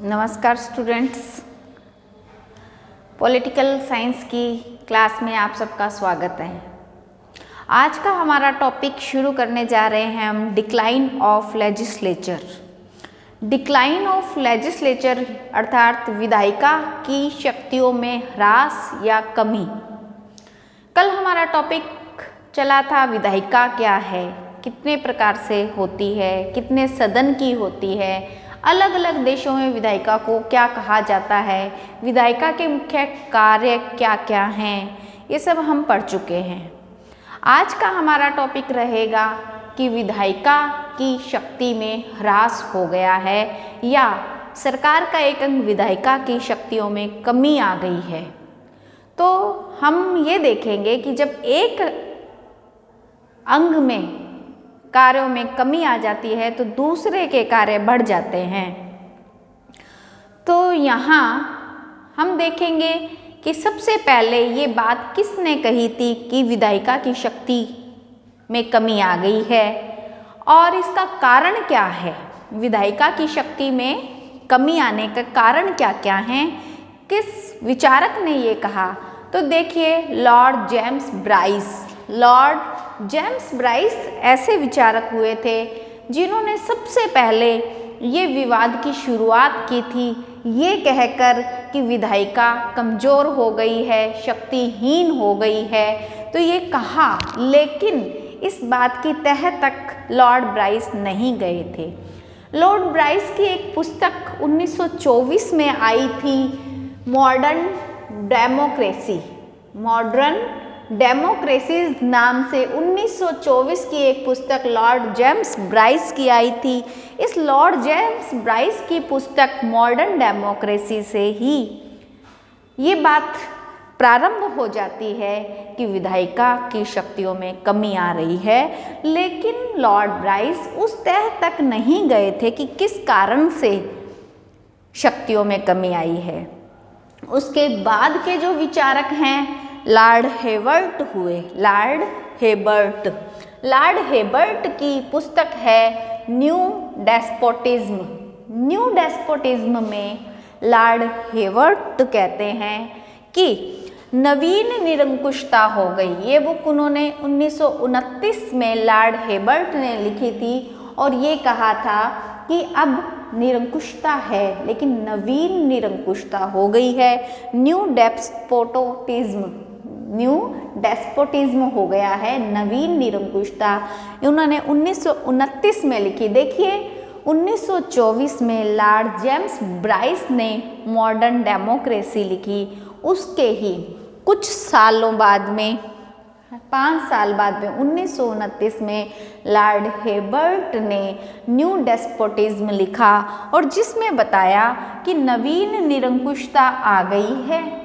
नमस्कार students, political science की class में आप सबका स्वागत है। आज का हमारा टॉपिक शुरू करने जा रहे हैं हम decline of legislature. Decline of legislature अर्थात विधायिका की शक्तियों में ह्रास या कमी। कल हमारा टॉपिक चला था विधायिका क्या है, कितने प्रकार से होती है, कितने सदन की होती है, अलग अलग देशों में विधायिका को क्या कहा जाता है, विधायिका के मुख्य कार्य क्या क्या हैं, ये सब हम पढ़ चुके हैं। आज का हमारा टॉपिक रहेगा कि विधायिका की शक्ति में ह्रास हो गया है या सरकार का एक अंग विधायिका की शक्तियों में कमी आ गई है। तो हम ये देखेंगे कि जब एक अंग में कार्यों में कमी आ जाती है तो दूसरे के कार्य बढ़ जाते हैं। तो यहाँ हम देखेंगे कि सबसे पहले ये बात किसने कही थी कि विधायिका की शक्ति में कमी आ गई है और इसका कारण क्या है। विधायिका की शक्ति में कमी आने का कारण क्या क्या हैं, किस विचारक ने ये कहा। तो देखिए, Lord James Bryce. Lord James Bryce ऐसे विचारक हुए थे जिन्होंने सबसे पहले ये विवाद की शुरुआत की थी, ये कहकर कि विधायिका कमज़ोर हो गई है, शक्तिहीन हो गई है। तो ये कहा, लेकिन इस बात की तह तक लॉर्ड ब्राइस नहीं गए थे। लॉर्ड ब्राइस की एक पुस्तक 1924 में आई थी, मॉडर्न डेमोक्रेसी। मॉडर्न डेमोक्रेसी नाम से 1924 की एक पुस्तक लॉर्ड जेम्स ब्राइस की आई थी। इस लॉर्ड जेम्स ब्राइस की पुस्तक मॉडर्न डेमोक्रेसी से ही ये बात प्रारंभ हो जाती है कि विधायिका की शक्तियों में कमी आ रही है। लेकिन लॉर्ड ब्राइस उस तह तक नहीं गए थे कि किस कारण से शक्तियों में कमी आई है। उसके बाद के जो विचारक हैं लॉर्ड हेबर्ट हुए। लॉर्ड हेबर्ट की पुस्तक है न्यू डेस्पोटिज्म। न्यू डेस्पोटिज्म में लॉर्ड हेबर्ट कहते हैं कि नवीन निरंकुशता हो गई। ये बुक उन्होंने 1929 में लॉर्ड हेबर्ट ने लिखी थी और ये कहा था कि अब निरंकुशता है लेकिन नवीन निरंकुशता हो गई है। न्यू डेस्पोटिज्म हो गया है, नवीन निरंकुशता उन्होंने 1929 में लिखी। देखिए, 1924 में लॉर्ड जेम्स ब्राइस ने मॉडर्न डेमोक्रेसी लिखी। उसके ही कुछ सालों बाद में, 5 साल बाद में 1929 में लॉर्ड हेबर्ट ने न्यू डेस्पोटिज्म लिखा और जिसमें बताया कि नवीन निरंकुशता आ गई है।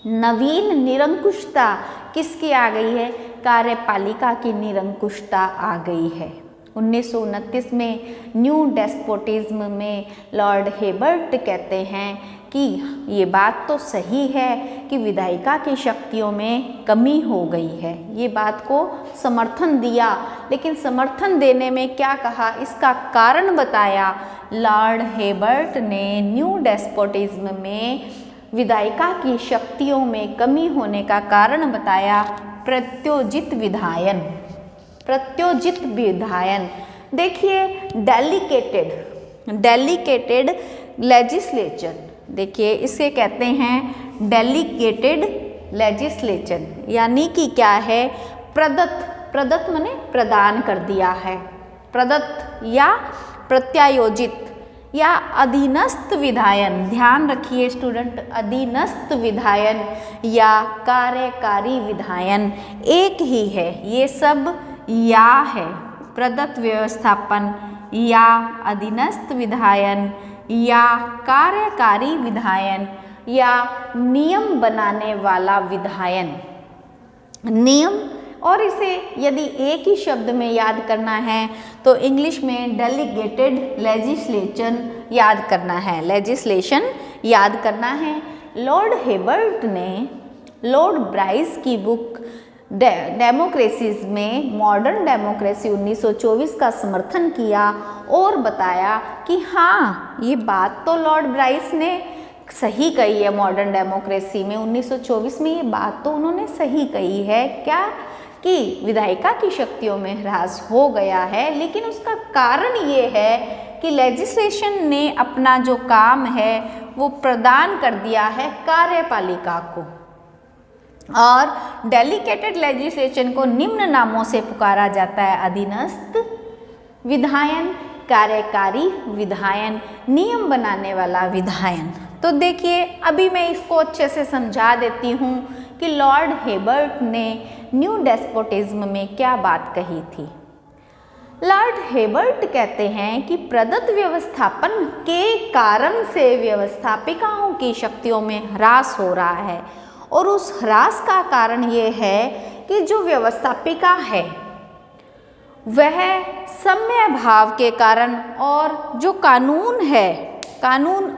नवीन निरंकुशता किसकी आ गई है? कार्यपालिका की निरंकुशता आ गई है। 1929 में न्यू डेस्पोटिज्म में लॉर्ड हेबर्ट कहते हैं कि ये बात तो सही है कि विधायिका की शक्तियों में कमी हो गई है। ये बात को समर्थन दिया, लेकिन समर्थन देने में क्या कहा, इसका कारण बताया। लॉर्ड हेबर्ट ने न्यू डेस्पोटिज्म में विधायिका की शक्तियों में कमी होने का कारण बताया प्रत्योजित विधायन। प्रत्योजित विधायन, देखिए, डेलीकेटेड लेजिस्लेचर। देखिए, इसे कहते हैं डेलीकेटेड लेजिस्लेचर, यानी कि क्या है, प्रदत्त माने प्रदान कर दिया है, प्रदत्त या प्रत्यायोजित या अधीनस्थ विधायन। ध्यान रखिए स्टूडेंट, अधीनस्थ विधायन या कार्यकारी विधायन एक ही है। ये सब या है, प्रदत्त व्यवस्थापन या अधीनस्थ विधायन या कार्यकारी विधायन या नियम बनाने वाला विधायन। नियम, और इसे यदि एक ही शब्द में याद करना है तो इंग्लिश में डेलीगेटेड लेजिस्लेशन याद करना है, लेजिस्लेशन याद करना है। लॉर्ड हेबर्ट ने लॉर्ड ब्राइस की बुक डेमोक्रेसीज में मॉडर्न डेमोक्रेसी 1924 का समर्थन किया और बताया कि हाँ, ये बात तो लॉर्ड ब्राइस ने सही कही है। मॉडर्न डेमोक्रेसी में 1924 में ये बात तो उन्होंने सही कही है, क्या कि विधायिका की शक्तियों में ह्रास हो गया है, लेकिन उसका कारण ये है कि लेजिस्लेशन ने अपना जो काम है वो प्रदान कर दिया है कार्यपालिका को, और डेलीगेटेड लेजिस्लेशन को निम्न नामों से पुकारा जाता है: अधीनस्थ विधायन, कार्यकारी विधायन, नियम बनाने वाला विधायन। तो देखिए, अभी मैं इसको अच्छे से समझा देती हूँ कि लॉर्ड हेबर्ट ने न्यू डेस्पोटिज्म में क्या बात कही थी। लॉर्ड हेबर्ट कहते हैं कि प्रदत्त व्यवस्थापन के कारण से व्यवस्थापिकाओं की शक्तियों में ह्रास हो रहा है, और उस ह्रास का कारण ये है कि जो व्यवस्थापिका है वह समय भाव के कारण, और जो कानून है, कानून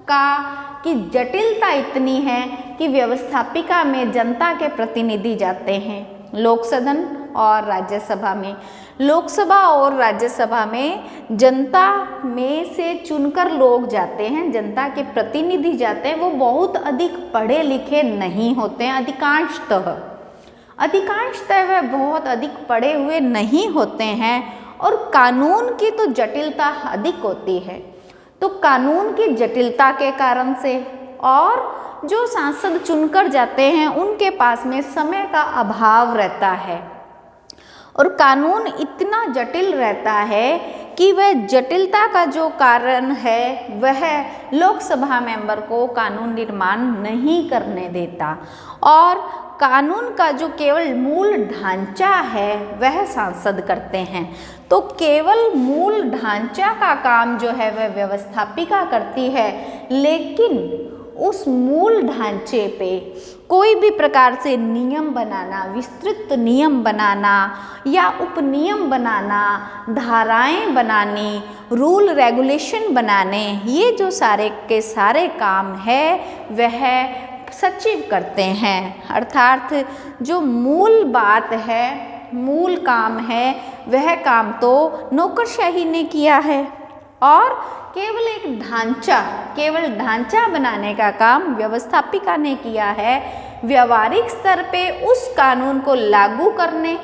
का की जटिलता इतनी है कि व्यवस्थापिका में जनता के प्रतिनिधि जाते हैं लोक सदन और राज्यसभा में। लोकसभा और राज्यसभा में जनता में से चुनकर लोग जाते हैं, जनता के प्रतिनिधि जाते हैं। वो बहुत अधिक पढ़े लिखे नहीं होते हैं, अधिकांशतः वह बहुत अधिक पढ़े हुए नहीं होते हैं, और कानून की तो जटिलता अधिक होती है। तो कानून की जटिलता के कारण से, और जो सांसद चुनकर जाते हैं उनके पास में समय का अभाव रहता है, और कानून इतना जटिल रहता है कि वह जटिलता का जो कारण है वह लोकसभा मेंबर को कानून निर्माण नहीं करने देता, और कानून का जो केवल मूल ढांचा है वह सांसद करते हैं। तो केवल मूल ढांचा का काम जो है वह व्यवस्थापिका करती है, लेकिन उस मूल ढांचे पे कोई भी प्रकार से नियम बनाना, विस्तृत नियम बनाना या उपनियम बनाना, धाराएं बनानी, रूल रेगुलेशन बनाने, ये जो सारे के सारे काम है वह सचिव करते हैं। अर्थात जो मूल बात है, मूल काम है, वह काम तो नौकरशाही ने किया है, और केवल एक ढांचा बनाने का काम व्यवस्थापिका ने किया है। व्यावहारिक स्तर पे उस कानून को लागू करने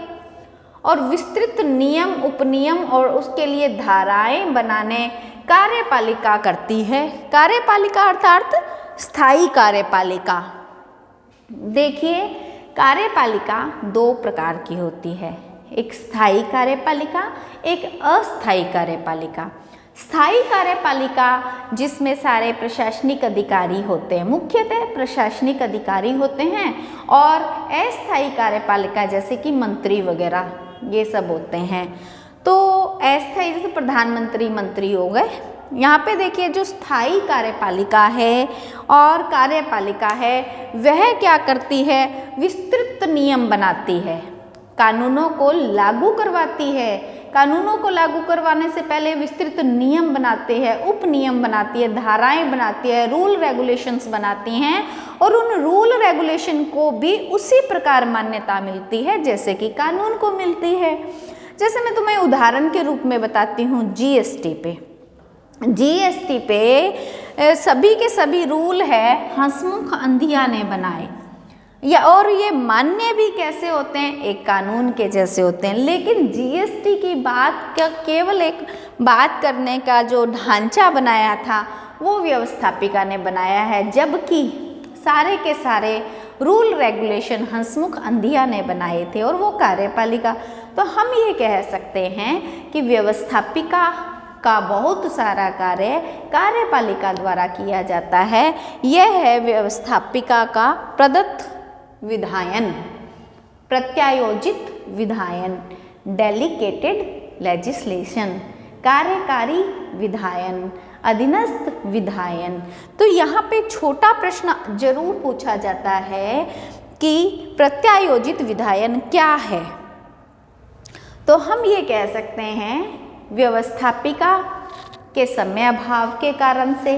और विस्तृत नियम, उपनियम और उसके लिए धाराएं बनाने कार्यपालिका करती है। कार्यपालिका अर्थात स्थायी कार्यपालिका। देखिए, कार्यपालिका दो प्रकार की होती है, एक स्थायी कार्यपालिका, एक अस्थायी कार्यपालिका। स्थायी कार्यपालिका जिसमें सारे प्रशासनिक अधिकारी होते हैं, मुख्यतः प्रशासनिक अधिकारी होते हैं, और अस्थायी कार्यपालिका जैसे कि मंत्री वगैरह ये सब होते हैं। तो अस्थायी जैसे प्रधानमंत्री, मंत्री हो गए। यहाँ पे देखिए, जो स्थायी कार्यपालिका है और कार्यपालिका है वह क्या करती है, विस्तृत नियम बनाती है, कानूनों को लागू करवाती है। कानूनों को लागू करवाने से पहले विस्तृत नियम बनाते हैं, उप नियम बनाती है, धाराएं बनाती है, रूल रेगुलेशंस बनाती हैं, और उन रूल रेगुलेशन को भी उसी प्रकार मान्यता मिलती है जैसे कि कानून को मिलती है। जैसे मैं तुम्हें उदाहरण के रूप में बताती हूँ, जीएसटी पे सभी के सभी रूल है हंसमुख अंधिया ने बनाए, और ये मान्य भी कैसे होते हैं, एक कानून के जैसे होते हैं। लेकिन जीएसटी की बात का केवल एक बात करने का जो ढांचा बनाया था वो व्यवस्थापिका ने बनाया है, जबकि सारे के सारे रूल रेगुलेशन हंसमुख अंधिया ने बनाए थे, और वो कार्यपालिका। तो हम ये कह सकते हैं कि व्यवस्थापिका का बहुत सारा कार्य कार्यपालिका द्वारा किया जाता है। यह है व्यवस्थापिका का प्रदत्त विधायन, प्रत्यायोजित विधायन, डेलीगेटेड लेजिस्लेशन, कार्यकारी विधायन, अधीनस्थ विधायन। तो यहाँ पे छोटा प्रश्न जरूर पूछा जाता है कि प्रत्यायोजित विधायन क्या है। तो हम ये कह सकते हैं व्यवस्थापिका के समय अभाव के कारण से,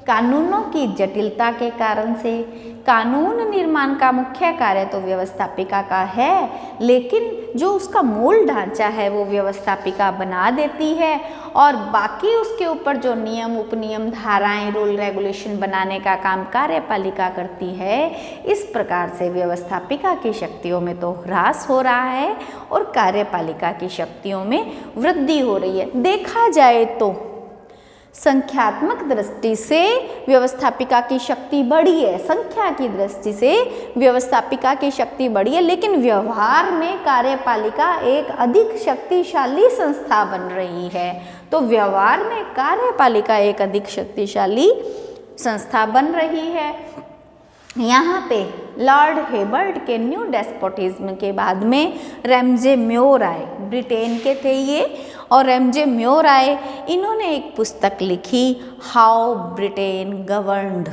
कानूनों की जटिलता के कारण से। कानून निर्माण का मुख्य कार्य तो व्यवस्थापिका का है, लेकिन जो उसका मूल ढांचा है वो व्यवस्थापिका बना देती है और बाकी उसके ऊपर जो नियम, उपनियम, धाराएं, रूल रेगुलेशन बनाने का काम कार्यपालिका करती है। इस प्रकार से व्यवस्थापिका की शक्तियों में तो ह्रास हो रहा है और कार्यपालिका की शक्तियों में वृद्धि हो रही है। देखा जाए तो संख्यात्मक दृष्टि से व्यवस्थापिका की शक्ति बढ़ी है, संख्या की दृष्टि से व्यवस्थापिका की शक्ति बढ़ी है, लेकिन व्यवहार में कार्यपालिका एक अधिक शक्तिशाली संस्था बन रही है। तो व्यवहार में कार्यपालिका एक अधिक शक्तिशाली संस्था बन रही है। यहाँ पे लॉर्ड हेबर्ट के न्यू डेस्पोटिज्म के बाद में रैमजे म्योर आए, ब्रिटेन के थे ये, और रैमजे म्योर आए। इन्होंने एक पुस्तक लिखी, हाउ ब्रिटेन गवर्नड।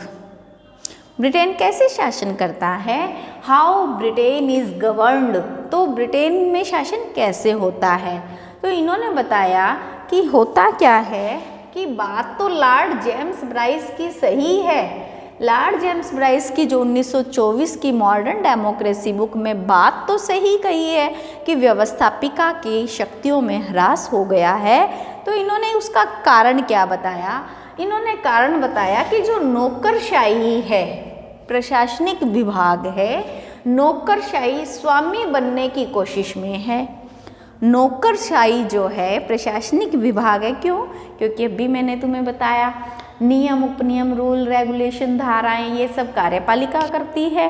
ब्रिटेन कैसे शासन करता है, हाउ ब्रिटेन इज गवर्नड, तो ब्रिटेन में शासन कैसे होता है। तो इन्होंने बताया कि होता क्या है कि बात तो लॉर्ड जेम्स ब्राइस की सही है। लॉर्ड जेम्स ब्राइस की जो 1924 की मॉडर्न डेमोक्रेसी बुक में बात तो सही कही है कि व्यवस्थापिका की शक्तियों में ह्रास हो गया है। तो इन्होंने उसका कारण क्या बताया, इन्होंने कारण बताया कि जो नौकरशाही है, प्रशासनिक विभाग है, नौकरशाही स्वामी बनने की कोशिश में है। नौकरशाही जो है प्रशासनिक विभाग है, क्यों? क्योंकि अभी मैंने तुम्हें बताया नियम, उपनियम, रूल रेगुलेशन, धाराएं, ये सब कार्यपालिका करती है।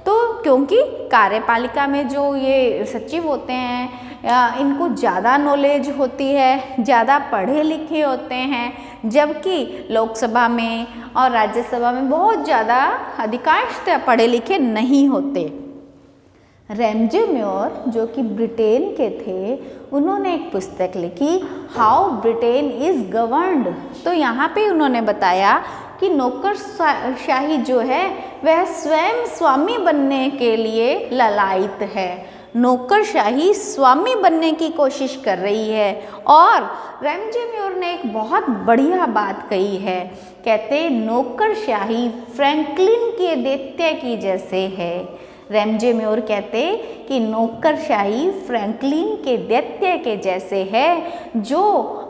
तो क्योंकि कार्यपालिका में जो ये सचिव होते हैं इनको ज़्यादा नॉलेज होती है, ज़्यादा पढ़े लिखे होते हैं, जबकि लोकसभा में और राज्यसभा में बहुत ज़्यादा अधिकांशतः पढ़े लिखे नहीं होते। रैमजे म्योर जो कि ब्रिटेन के थे, उन्होंने एक पुस्तक लिखी, हाउ ब्रिटेन इज गवर्नड। तो यहाँ पे उन्होंने बताया कि नौकरशाही जो है वह स्वयं स्वामी बनने के लिए ललायित है, नौकरशाही स्वामी बनने की कोशिश कर रही है। और रैमजे म्योर ने एक बहुत बढ़िया बात कही है, कहते नौकरशाही फ्रैंकलिन के दैत्य की जैसे है। रैमजे म्योर कहते कि नौकरशाही फ्रैंकलिन के दैत्य के जैसे है, जो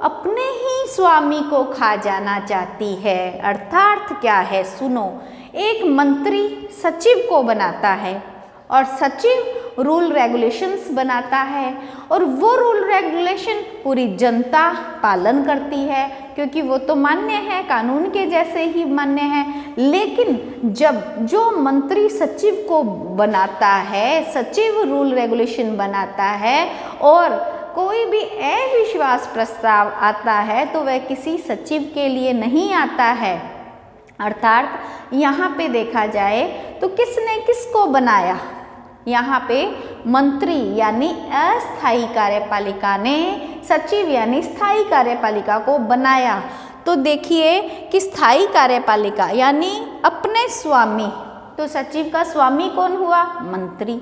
अपने ही स्वामी को खा जाना चाहती है। अर्थात क्या है, सुनो, एक मंत्री सचिव को बनाता है और सचिव रूल रेगुलेशंस बनाता है और वो रूल रेगुलेशन पूरी जनता पालन करती है, क्योंकि वो तो मान्य है, कानून के जैसे ही मान्य है। लेकिन जब जो मंत्री सचिव को बनाता है, सचिव रूल रेगुलेशन बनाता है और कोई भी अविश्वास प्रस्ताव आता है तो वह किसी सचिव के लिए नहीं आता है। अर्थात यहाँ पे देखा जाए तो किसने किसको बनाया, यहाँ पे मंत्री यानी अस्थायी कार्यपालिका ने सचिव यानी स्थायी कार्यपालिका को बनाया। तो देखिए कि स्थायी कार्यपालिका यानी अपने स्वामी, तो सचिव का स्वामी कौन हुआ, मंत्री।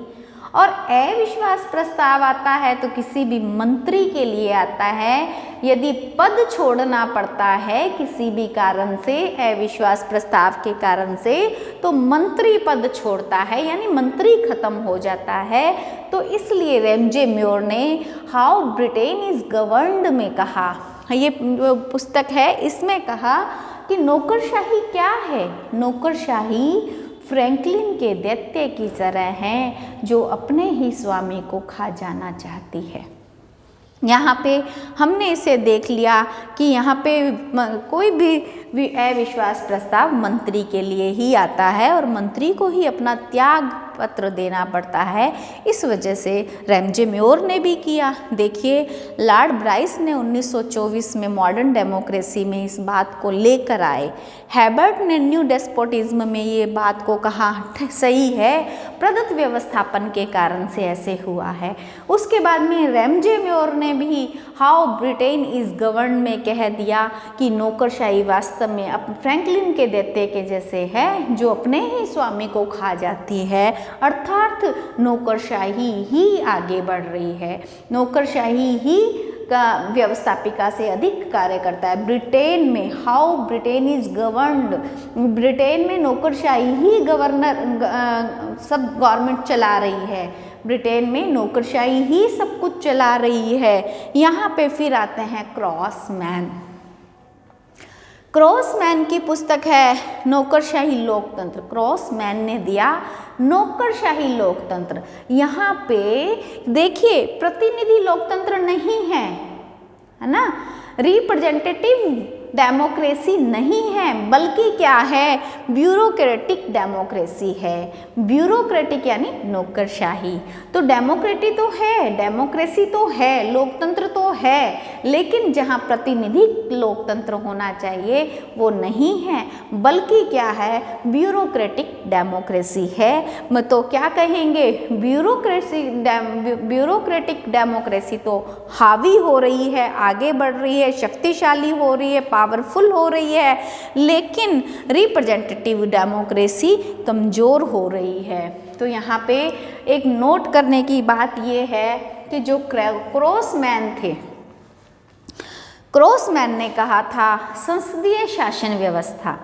और अविश्वास प्रस्ताव आता है तो किसी भी मंत्री के लिए आता है। यदि पद छोड़ना पड़ता है किसी भी कारण से, अविश्वास प्रस्ताव के कारण से, तो मंत्री पद छोड़ता है, यानी मंत्री खत्म हो जाता है। तो इसलिए रैमजे म्योर ने हाउ ब्रिटेन इज गवर्नड में कहा, ये पुस्तक है, इसमें कहा कि नौकरशाही क्या है, नौकरशाही फ्रैंकलिन के दैत्य की तरह है जो अपने ही स्वामी को खा जाना चाहती है। यहाँ पे हमने इसे देख लिया कि यहाँ पे कोई भी अविश्वास प्रस्ताव मंत्री के लिए ही आता है और मंत्री को ही अपना त्याग पत्र देना पड़ता है। इस वजह से रैमजे म्योर ने भी किया। देखिए लॉर्ड ब्राइस ने 1924 में मॉडर्न डेमोक्रेसी में इस बात को लेकर आए। हेबर्ट ने न्यू डेस्पोटिज्म में ये बात को कहा सही है, प्रदत्त व्यवस्थापन के कारण से ऐसे हुआ है। उसके बाद में रैमजे म्योर ने भी हाउ ब्रिटेन इज गवर्न में कह दिया कि नौकरशाही वास्तव में फ्रैंकलिन के दैत्य के जैसे है जो अपने ही स्वामी को खा जाती है। अर्थात नौकरशाही ही आगे बढ़ रही है, नौकरशाही ही व्यवस्थापिका से अधिक कार्य करता है। ब्रिटेन में how Britain is governed, Britain में नौकरशाही ही सब गवर्नमेंट चला रही है, ब्रिटेन में नौकरशाही ही सब कुछ चला रही है। यहाँ पे फिर आते हैं क्रॉसमैन। क्रॉसमैन की पुस्तक है नौकरशाही लोकतंत्र। क्रॉसमैन ने दिया नौकरशाही लोकतंत्र। यहाँ पे देखिए प्रतिनिधि लोकतंत्र नहीं है ना, रिप्रेजेंटेटिव डेमोक्रेसी नहीं है, बल्कि क्या है, ब्यूरोक्रेटिक डेमोक्रेसी है। ब्यूरोक्रेटिक यानी नौकरशाही। तो डेमोक्रेटिक तो है, डेमोक्रेसी तो है, लोकतंत्र तो है, लेकिन जहाँ प्रतिनिधि लोकतंत्र होना चाहिए वो नहीं है, बल्कि क्या है, ब्यूरोक्रेटिक डेमोक्रेसी है। तो क्या कहेंगे, ब्यूरोक्रेटिक डेमोक्रेसी तो हावी हो रही है, आगे बढ़ रही है, शक्तिशाली हो रही है, पावरफुल हो रही है, लेकिन रिप्रेजेंटेटिव डेमोक्रेसी कमज़ोर हो रही है। तो यहाँ पे एक नोट करने की बात ये है कि जो क्रॉसमैन थे, क्रॉसमैन ने कहा था संसदीय शासन व्यवस्था।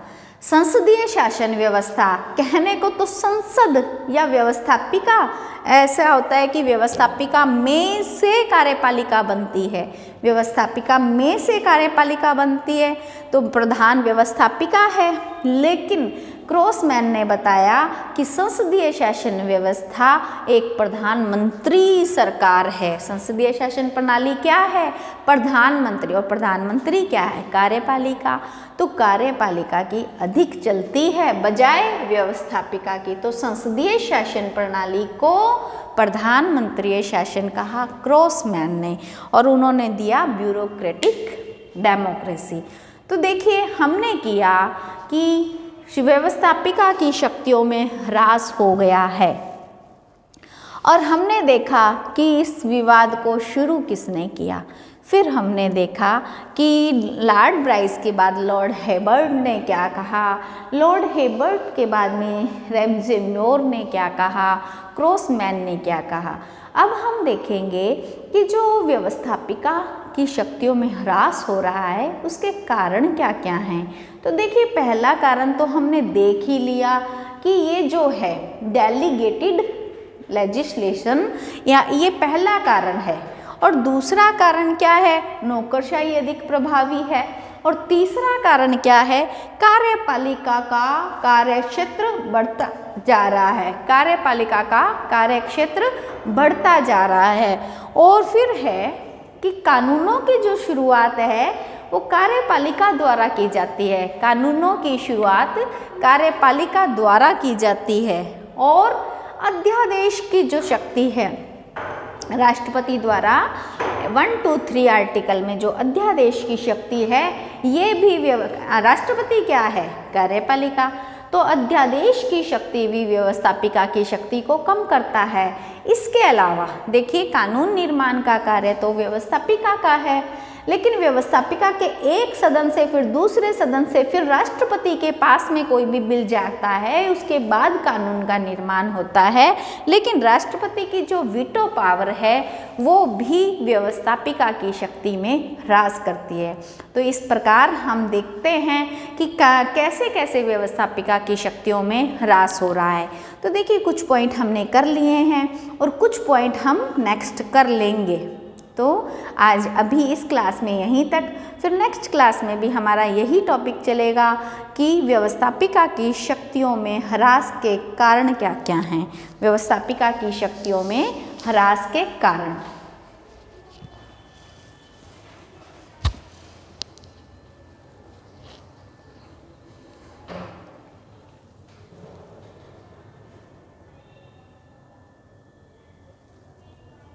संसदीय शासन व्यवस्था कहने को तो संसद या व्यवस्थापिका ऐसा होता है कि व्यवस्थापिका में से कार्यपालिका बनती है, व्यवस्थापिका में से कार्यपालिका बनती है, तो प्रधान व्यवस्थापिका है। लेकिन क्रॉसमैन ने बताया कि संसदीय शासन व्यवस्था एक प्रधानमंत्री सरकार है। संसदीय शासन प्रणाली क्या है, प्रधानमंत्री, और प्रधानमंत्री क्या है, कार्यपालिका। तो कार्यपालिका की अधिक चलती है बजाय व्यवस्थापिका की। तो संसदीय शासन प्रणाली को प्रधानमंत्री शासन कहा क्रॉसमैन ने, और उन्होंने दिया ब्यूरोक्रेटिक डेमोक्रेसी। तो देखिए हमने किया कि व्यवस्थापिका की शक्तियों में ह्रास हो गया है, और हमने देखा कि इस विवाद को शुरू किसने किया। फिर हमने देखा कि लॉर्ड ब्राइस के बाद लॉर्ड हेबर्ट ने क्या कहा, लॉर्ड हेबर्ट के बाद में रैमजे म्योर ने क्या कहा, क्रॉसमैन ने क्या कहा। अब हम देखेंगे कि जो व्यवस्थापिका की शक्तियों में ह्रास हो रहा है उसके कारण क्या क्या हैं। तो देखिए पहला कारण तो हमने देख ही लिया कि ये जो है डेलीगेटेड लेजिस्लेशन, या ये पहला कारण है। और दूसरा कारण क्या है, नौकरशाही अधिक प्रभावी है। और तीसरा कारण क्या है, कार्यपालिका का कार्यक्षेत्र बढ़ता जा रहा है, कार्यपालिका का कार्यक्षेत्र बढ़ता जा रहा है। और फिर है कि कानूनों की जो शुरुआत है वो कार्यपालिका द्वारा की जाती है, कानूनों की शुरुआत कार्यपालिका द्वारा की जाती है। और अध्यादेश की जो शक्ति है राष्ट्रपति द्वारा 1, 2, 3 आर्टिकल में जो अध्यादेश की शक्ति है, ये भी राष्ट्रपति क्या है, कार्यपालिका। तो अध्यादेश की शक्ति भी व्यवस्थापिका की शक्ति को कम करता है। इसके अलावा देखिए कानून निर्माण का कार्य तो व्यवस्थापिका का है, लेकिन व्यवस्थापिका के एक सदन से फिर दूसरे सदन से फिर राष्ट्रपति के पास में कोई भी बिल जाता है, उसके बाद कानून का निर्माण होता है। लेकिन राष्ट्रपति की जो वीटो पावर है वो भी व्यवस्थापिका की शक्ति में ह्रास करती है। तो इस प्रकार हम देखते हैं कि कैसे कैसे व्यवस्थापिका की शक्तियों में ह्रास हो रहा है। तो देखिए कुछ पॉइंट हमने कर लिए हैं और कुछ पॉइंट हम नेक्स्ट कर लेंगे। तो आज अभी इस क्लास में यहीं तक, फिर नेक्स्ट क्लास में भी हमारा यही टॉपिक चलेगा कि व्यवस्थापिका की शक्तियों में ह्रास के कारण क्या क्या हैं, व्यवस्थापिका की शक्तियों में ह्रास के कारण।